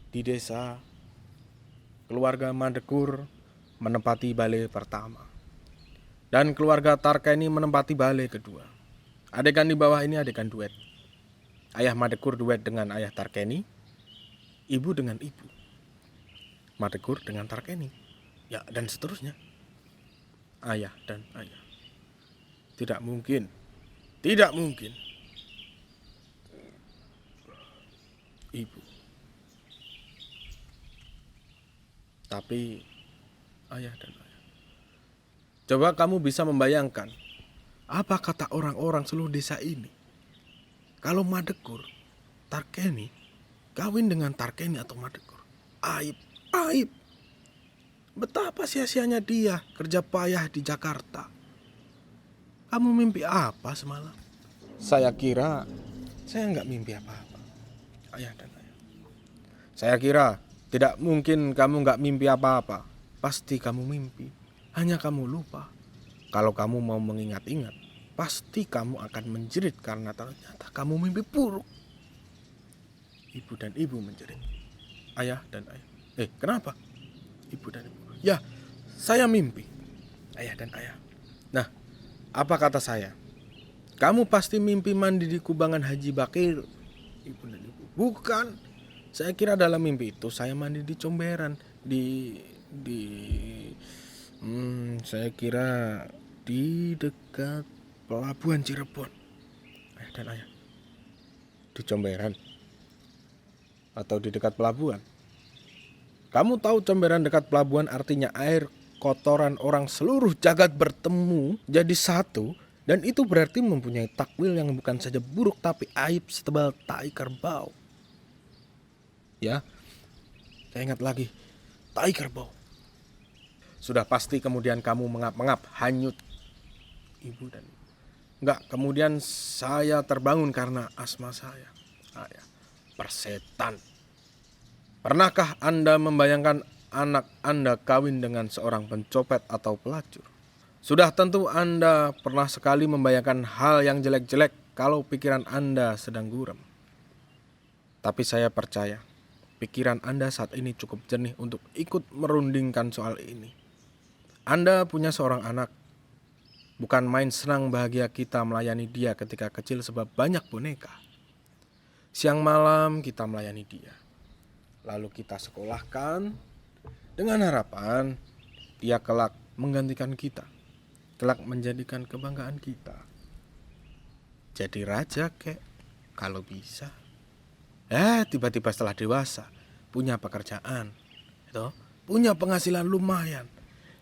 Di desa, keluarga Mandekur menempati balai pertama. Dan keluarga Tarkeni menempati balai kedua. Adegan di bawah ini adegan duet. Ayah Mandekur duet dengan ayah Tarkeni, ibu dengan ibu. Mandekur dengan Tarkeni. Ya, dan seterusnya. Ayah dan ayah. Tidak mungkin. Tidak mungkin. Ibu. Tapi ayah dan ayah. Coba kamu bisa membayangkan apa kata orang-orang seluruh desa ini kalau Mandekur, Tarkeni kawin dengan Tarkeni atau Mandekur. Aib, aib. Betapa sia-sianya dia kerja payah di Jakarta. Kamu mimpi apa semalam? Saya kira saya nggak mimpi apa-apa, ayah dan ayah. Saya kira tidak mungkin kamu nggak mimpi apa-apa. Pasti kamu mimpi. Hanya kamu lupa. Kalau kamu mau mengingat-ingat, pasti kamu akan menjerit karena ternyata kamu mimpi buruk. Ibu dan ibu menjerit. Ayah dan ayah. Kenapa? Ibu dan ibu. Ya, saya mimpi. Ayah dan ayah. Nah, apa kata saya? Kamu pasti mimpi mandi di kubangan Haji Bakir. Ibu dan ibu. Bukan. Saya kira dalam mimpi itu saya mandi di Comberan. Saya kira di dekat pelabuhan Cirebon. Ayah dan ayah. Di Comberan atau di dekat pelabuhan? Kamu tahu Comberan dekat pelabuhan artinya air kotoran orang seluruh jagat bertemu jadi satu, dan itu berarti mempunyai takwil yang bukan saja buruk tapi aib setebal tai kerbau. Ya, saya ingat lagi, tai kerbau. Sudah pasti kemudian kamu mengap-ngap, hanyut. Ibu dan ibu. Enggak, kemudian saya terbangun karena asma saya. Ayah, persetan. Pernahkah Anda membayangkan anak Anda kawin dengan seorang pencopet atau pelacur? Sudah tentu Anda pernah sekali membayangkan hal yang jelek-jelek kalau pikiran Anda sedang buram. Tapi saya percaya, pikiran Anda saat ini cukup jernih untuk ikut merundingkan soal ini. Anda punya seorang anak. Bukan main senang bahagia kita melayani dia ketika kecil sebab banyak boneka. Siang malam kita melayani dia. Lalu kita sekolahkan dengan harapan dia kelak menggantikan kita. Kelak menjadikan kebanggaan kita. Jadi raja kek, kalau bisa. Tiba-tiba setelah dewasa, punya pekerjaan, punya penghasilan lumayan.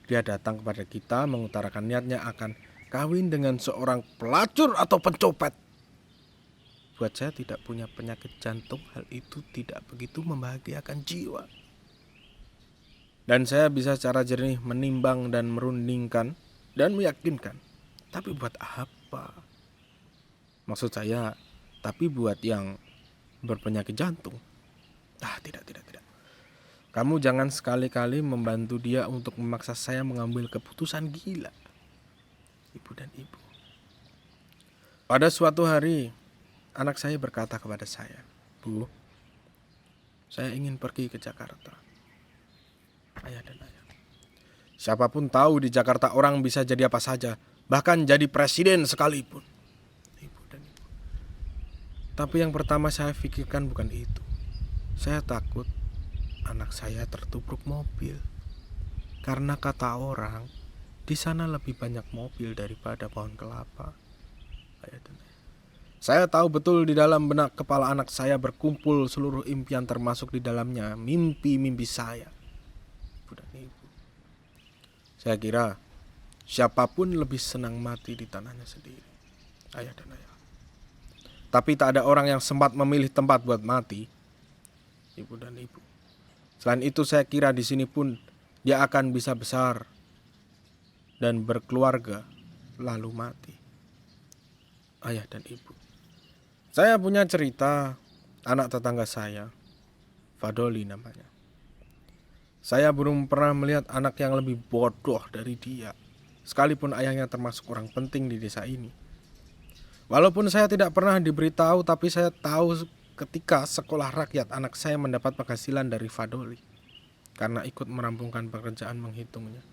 Dia datang kepada kita mengutarakan niatnya akan kawin dengan seorang pelacur atau pencopet. Buat saya tidak punya penyakit jantung, hal itu tidak begitu membahagiakan jiwa. Dan saya bisa secara jernih menimbang dan merundingkan dan meyakinkan. Tapi buat apa? Maksud saya, tapi buat yang berpenyakit jantung. Tidak. Kamu jangan sekali-kali membantu dia untuk memaksa saya mengambil keputusan gila. Ibu dan ibu. Pada suatu hari, anak saya berkata kepada saya, Bu, saya ingin pergi ke Jakarta. Ayah dan ayah. Siapapun tahu di Jakarta orang bisa jadi apa saja, bahkan jadi presiden sekalipun. Ibu dan ibu. Tapi yang pertama saya pikirkan bukan itu. Saya takut anak saya tertubruk mobil. Karena kata orang, di sana lebih banyak mobil daripada pohon kelapa. Ayah dan ayah. Saya tahu betul di dalam benak kepala anak saya berkumpul seluruh impian termasuk di dalamnya mimpi-mimpi saya. Ibu dan ibu. Saya kira siapapun lebih senang mati di tanahnya sendiri. Ayah dan ayah. Tapi tak ada orang yang sempat memilih tempat buat mati. Ibu dan ibu. Selain itu saya kira di sini pun dia akan bisa besar dan berkeluarga lalu mati. Ayah dan ibu. Saya punya cerita anak tetangga saya, Fadoli namanya. Saya belum pernah melihat anak yang lebih bodoh dari dia, sekalipun ayahnya termasuk orang penting di desa ini. Walaupun saya tidak pernah diberitahu, tapi saya tahu ketika sekolah rakyat anak saya mendapat penghasilan dari Fadoli karena ikut merampungkan pekerjaan menghitungnya.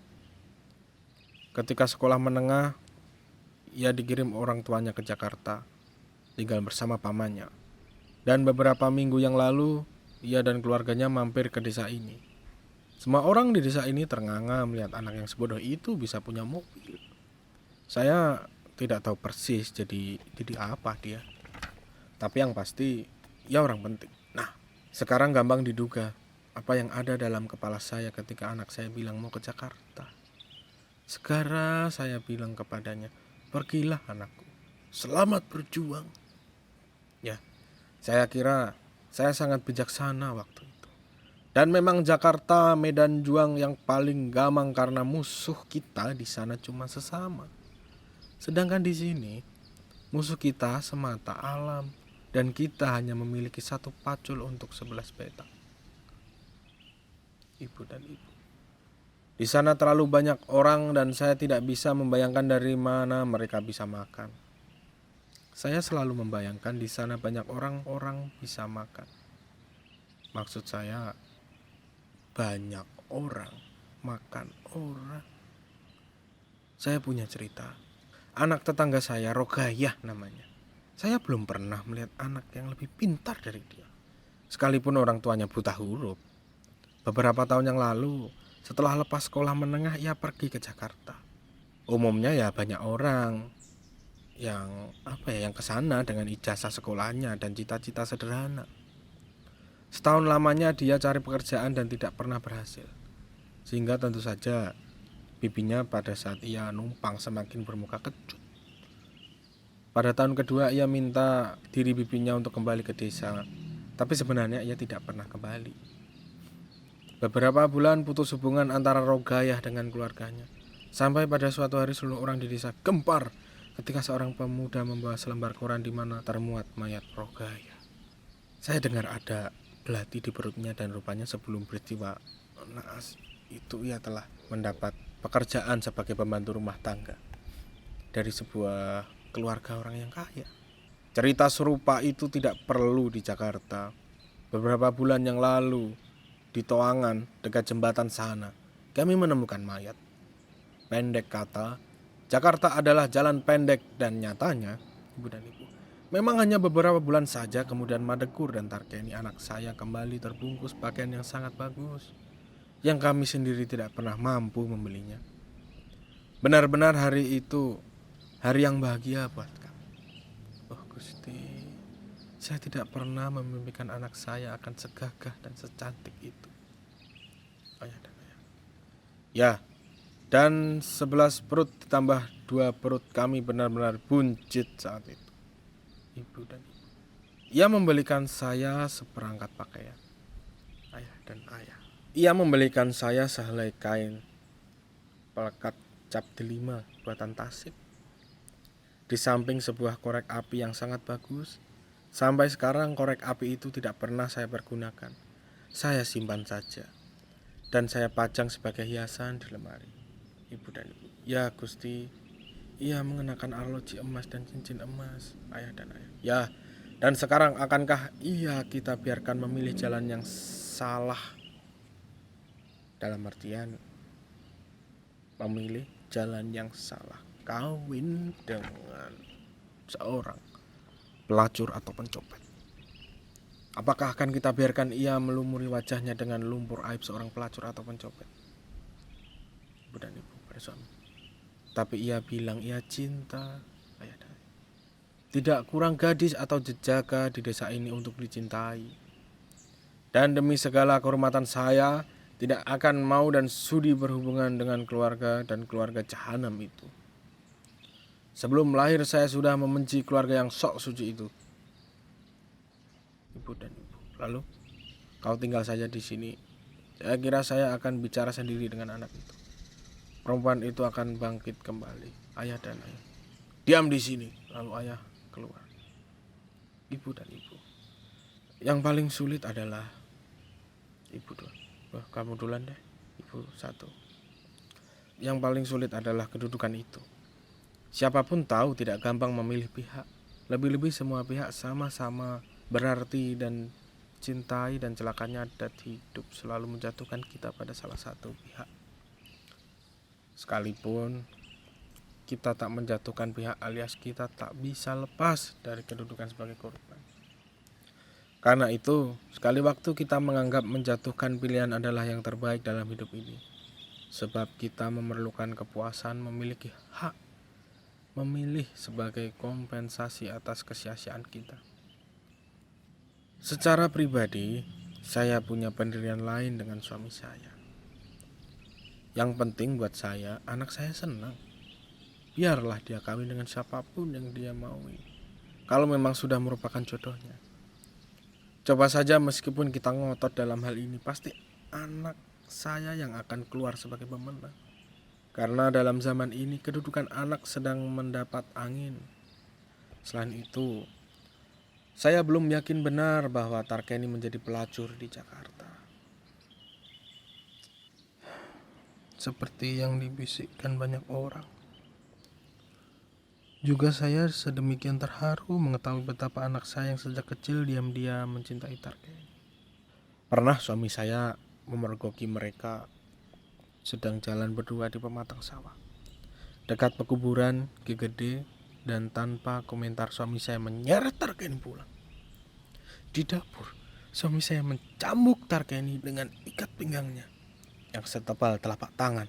Ketika sekolah menengah, ia dikirim orang tuanya ke Jakarta, tinggal bersama pamannya. Dan beberapa minggu yang lalu, ia dan keluarganya mampir ke desa ini. Semua orang di desa ini ternganga melihat anak yang sebodoh itu bisa punya mobil. Saya tidak tahu persis jadi apa dia. Tapi yang pasti, ia orang penting. Nah, sekarang gampang diduga apa yang ada dalam kepala saya ketika anak saya bilang mau ke Jakarta. Segera saya bilang kepadanya, pergilah anakku, selamat berjuang. Ya, saya kira saya sangat bijaksana waktu itu. Dan memang Jakarta medan juang yang paling gamang karena musuh kita di sana cuma sesama. Sedangkan di sini musuh kita semata alam dan kita hanya memiliki satu pacul untuk 11 petak. Ibu dan ibu. Di sana terlalu banyak orang dan saya tidak bisa membayangkan dari mana mereka bisa makan. Saya selalu membayangkan di sana banyak orang-orang bisa makan. Maksud saya banyak orang makan orang. Saya punya cerita. Anak tetangga saya, Rogayah namanya. Saya belum pernah melihat anak yang lebih pintar dari dia. Sekalipun orang tuanya buta huruf. Beberapa tahun yang lalu, setelah lepas sekolah menengah, ia pergi ke Jakarta. Umumnya ya banyak orang yang ke sana dengan ijazah sekolahnya dan cita-cita sederhana. Setahun lamanya dia cari pekerjaan dan tidak pernah berhasil. Sehingga tentu saja bibinya pada saat ia numpang semakin bermuka kecut. Pada tahun kedua ia minta diri bibinya untuk kembali ke desa, tapi sebenarnya ia tidak pernah kembali. Beberapa bulan putus hubungan antara Rogayah dengan keluarganya. Sampai pada suatu hari seluruh orang di desa gempar ketika seorang pemuda membawa selembar koran di mana termuat mayat Rogayah. Saya dengar ada belati di perutnya dan rupanya sebelum peristiwa naas itu ia telah mendapat pekerjaan sebagai pembantu rumah tangga dari sebuah keluarga orang yang kaya. Cerita serupa itu tidak perlu di Jakarta. Beberapa bulan yang lalu di Toangan dekat jembatan sana, kami menemukan mayat. Pendek kata, Jakarta adalah jalan pendek dan nyatanya, ibu dan ibu, memang hanya beberapa bulan saja kemudian Madekur dan Tarkeni anak saya kembali terbungkus pakaian yang sangat bagus, yang kami sendiri tidak pernah mampu membelinya. Benar-benar hari itu hari yang bahagia buat kami. Oh Gusti, saya tidak pernah memimpikan anak saya akan segagah dan secantik itu. Ayah dan ayah. Ya, dan 11 perut ditambah 2 perut kami benar-benar buncit saat itu. Ibu dan ibu. Ia membelikan saya seperangkat pakaian. Ayah dan ayah. Ia membelikan saya sehelai kain pelekat cap delima buatan Tasik. Di samping sebuah korek api yang sangat bagus. Sampai sekarang korek api itu tidak pernah saya pergunakan. Saya simpan saja. Dan saya pajang sebagai hiasan di lemari. Ibu dan ibu. Ya Gusti, ia mengenakan arloji emas dan cincin emas. Ayah dan ayah. Ya, dan sekarang akankah kita biarkan memilih jalan yang salah? Dalam artian memilih jalan yang salah. Kawin dengan seorang pelacur atau pencopet. Apakah akan kita biarkan ia melumuri wajahnya dengan lumpur aib seorang pelacur atau pencopet? Ibu dan ibu pada suami. Tapi ia bilang ia cinta. Ayah dan ayah. Tidak kurang gadis atau jejaka di desa ini untuk dicintai. Dan demi segala kehormatan saya tidak akan mau dan sudi berhubungan dengan keluarga dan keluarga jahanam itu. Sebelum lahir saya sudah membenci keluarga yang sok suci itu. Ibu dan ibu. Lalu kau tinggal saja di sini. Saya kira saya akan bicara sendiri dengan anak itu. Perempuan itu akan bangkit kembali. Ayah dan ayah. Diam di sini. Lalu ayah keluar. Ibu dan ibu. Yang paling sulit adalah ibu dulu. Kamu duluan deh. Ibu satu. Yang paling sulit adalah kedudukan itu. Siapapun tahu tidak gampang memilih pihak. Lebih-lebih semua pihak sama-sama berarti dan cintai, dan celakanya adat hidup selalu menjatuhkan kita pada salah satu pihak. Sekalipun kita tak menjatuhkan pihak, alias kita tak bisa lepas dari kedudukan sebagai korban. Karena itu, sekali waktu kita menganggap menjatuhkan pilihan adalah yang terbaik dalam hidup ini. Sebab kita memerlukan kepuasan memiliki hak memilih sebagai kompensasi atas kesia-siaan kita. Secara pribadi, saya punya pendirian lain dengan suami saya. Yang penting buat saya, anak saya senang. Biarlah dia kawin dengan siapapun yang dia maui, kalau memang sudah merupakan jodohnya. Coba saja meskipun kita ngotot dalam hal ini, pasti anak saya yang akan keluar sebagai pemenang. Karena dalam zaman ini kedudukan anak sedang mendapat angin. Selain itu, saya belum yakin benar bahwa Tarkeni menjadi pelacur di Jakarta, seperti yang dibisikkan banyak orang. Juga saya sedemikian terharu mengetahui betapa anak saya yang sejak kecil diam-diam mencintai Tarkeni. Pernah suami saya memergoki mereka sedang jalan berdua di pematang sawah, dekat pekuburan Ki Gede, dan tanpa komentar suami saya menyeret Tarkeni pulang. Di dapur, suami saya mencambuk Tarkeni dengan ikat pinggangnya yang setebal telapak tangan.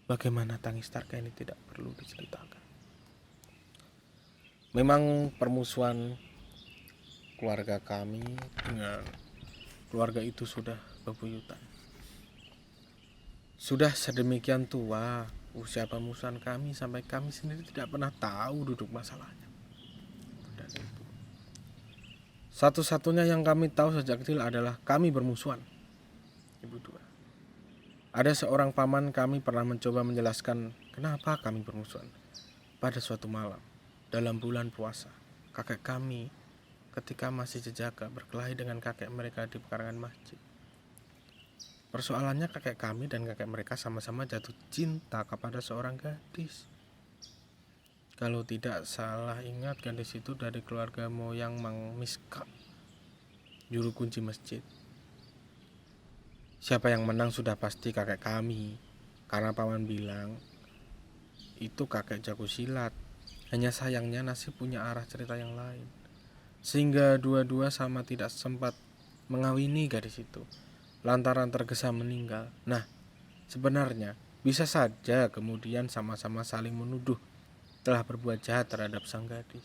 Bagaimana tangis Tarkeni tidak perlu diceritakan. Memang permusuhan keluarga kami dengan keluarga itu sudah bebuyutan. Sudah sedemikian tua usia permusuhan kami sampai kami sendiri tidak pernah tahu duduk masalahnya. Dan itu satu-satunya yang kami tahu sejak kecil adalah kami bermusuhan. Ibu dua. Ada seorang paman kami pernah mencoba menjelaskan kenapa kami bermusuhan. Pada suatu malam, dalam bulan puasa, kakek kami ketika masih jejaka berkelahi dengan kakek mereka di pekarangan masjid. Persoalannya kakek kami dan kakek mereka sama-sama jatuh cinta kepada seorang gadis. Kalau tidak salah ingat, gadis itu dari keluarga moyang Mang Miska, juru kunci masjid. Siapa yang menang sudah pasti kakek kami, karena paman bilang itu kakek jago silat. Hanya sayangnya nasib punya arah cerita yang lain, sehingga dua-dua sama tidak sempat mengawini gadis itu lantaran tergesa meninggal. Nah, sebenarnya bisa saja kemudian sama-sama saling menuduh telah berbuat jahat terhadap sang gadis.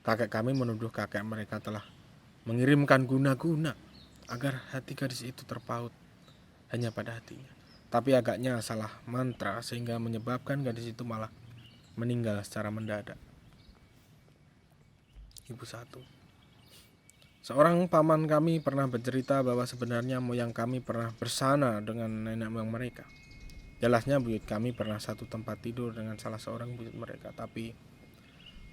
Kakek kami menuduh kakek mereka telah mengirimkan guna-guna agar hati gadis itu terpaut hanya pada hatinya. Tapi agaknya salah mantra sehingga menyebabkan gadis itu malah meninggal secara mendadak. Ibu satu. Seorang paman kami pernah bercerita bahwa sebenarnya moyang kami pernah bersana dengan nenek moyang mereka. Jelasnya buyut kami pernah satu tempat tidur dengan salah seorang buyut mereka, tapi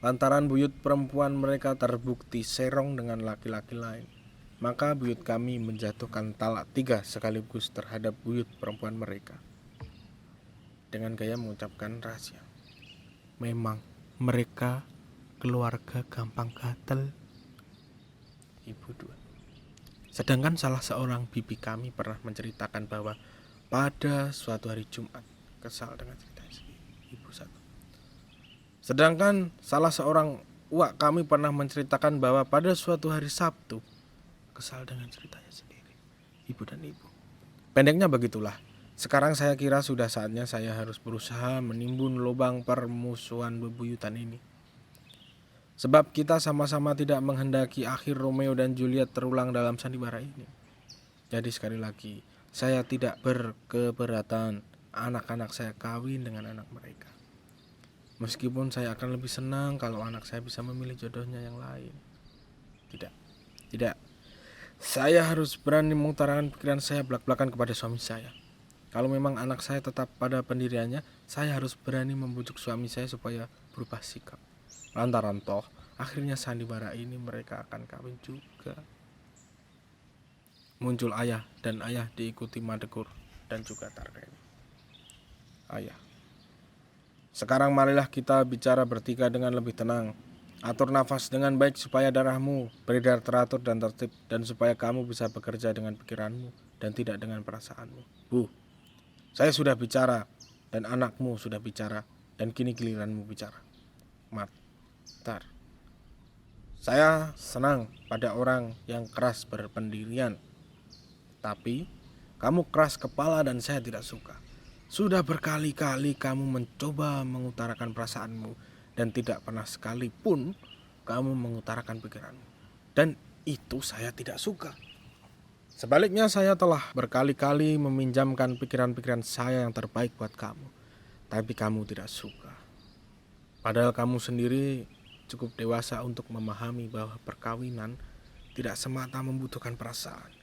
lantaran buyut perempuan mereka terbukti serong dengan laki-laki lain, maka buyut kami menjatuhkan talak 3 sekaligus terhadap buyut perempuan mereka. Dengan gaya mengucapkan rahasia, memang mereka keluarga gampang gatel. Ibu dua. Sedangkan salah seorang bibi kami pernah menceritakan bahwa pada suatu hari Jumat, kesal dengan ceritanya sendiri. Ibu satu. Sedangkan salah seorang uak kami pernah menceritakan bahwa pada suatu hari Sabtu, kesal dengan ceritanya sendiri. Ibu dan ibu. Pendeknya begitulah. Sekarang saya kira sudah saatnya saya harus berusaha menimbun lubang permusuhan bebuyutan ini. Sebab kita sama-sama tidak menghendaki akhir Romeo dan Juliet terulang dalam sandiwara ini. Jadi sekali lagi, saya tidak berkeberatan anak-anak saya kawin dengan anak mereka. Meskipun saya akan lebih senang kalau anak saya bisa memilih jodohnya yang lain. Tidak. Saya harus berani mengutarakan pikiran saya belak-belakan kepada suami saya. Kalau memang anak saya tetap pada pendiriannya, saya harus berani membujuk suami saya supaya berubah sikap. Lantaran toh, akhirnya sandiwara ini mereka akan kawin juga. Muncul ayah, dan ayah diikuti Madegur dan juga Tarkeni. Ayah, sekarang marilah kita bicara bertiga dengan lebih tenang. Atur nafas dengan baik supaya darahmu beredar teratur dan tertib, dan supaya kamu bisa bekerja dengan pikiranmu dan tidak dengan perasaanmu. Bu, saya sudah bicara dan anakmu sudah bicara, dan kini giliranmu bicara. Matar. Saya senang pada orang yang keras berpendirian, tapi kamu keras kepala dan saya tidak suka. Sudah berkali-kali kamu mencoba mengutarakan perasaanmu dan tidak pernah sekalipun kamu mengutarakan pikiranmu. Dan itu saya tidak suka. Sebaliknya, saya telah berkali-kali meminjamkan pikiran-pikiran saya yang terbaik buat kamu, tapi kamu tidak suka. Padahal kamu sendiri cukup dewasa untuk memahami bahwa perkawinan tidak semata membutuhkan perasaan.